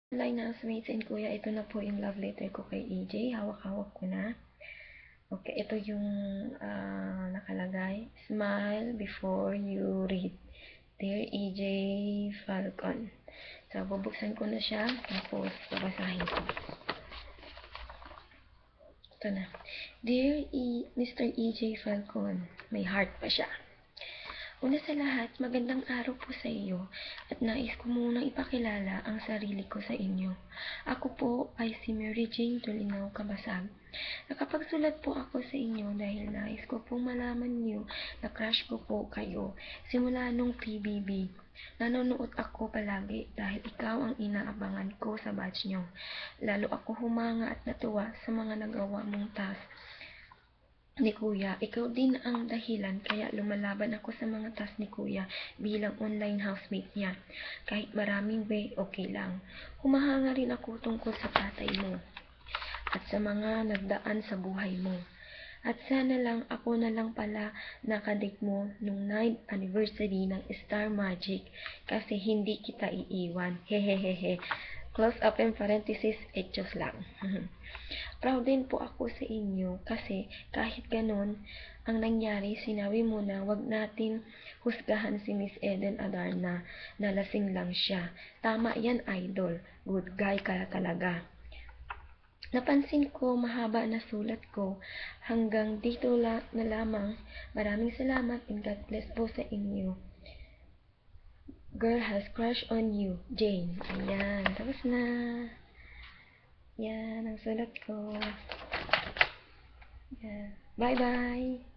Online housemates and kuya, ito na po yung love letter ko kay EJ. Hawak-hawak ko na. Okay, ito yung nakalagay. Smile before you read. Dear EJ Falcon. So, bubuksan ko na siya. Tapos, babasahin ko. Ito na. Dear Mr. EJ Falcon. May heart pa siya. Una sa lahat, magandang araw po sa iyo at nais ko munang ipakilala ang sarili ko sa inyo. Ako po ay si Mary Jane Tolinaw Cabasag. Nakapagsulat po ako sa inyo dahil nais ko pong malaman niyo na crush ko po kayo simula nung PBB. Nanonood ako palagi dahil ikaw ang inaabangan ko sa batch nyo. Lalo ako humanga at natuwa sa mga nagawa mong task ni Kuya. Ikaw din ang dahilan kaya lumalaban ako sa mga task ni Kuya bilang online housemate niya. Kahit maraming way, okay lang. Humahanga rin ako tungkol sa tatay mo at sa mga nagdaan sa buhay mo. At sana lang ako na lang pala nakadate mo nung 9th anniversary ng Star Magic kasi hindi kita iiwan. Hehehehe. Close open parenthesis, etos lang. Proud din po ako sa inyo kasi kahit ganon ang nangyari, sinabi mo na wag natin husgahan si Miss Eden Adarna na lasing lang siya. Tama yan, idol. Good guy ka talaga. Napansin ko mahaba na sulat ko. Hanggang dito na lamang. Maraming salamat and God bless po sa inyo. Girl has crush on you, Jane. Ayan, tapos na. Yan ang sulat ko. Yan. Bye-bye.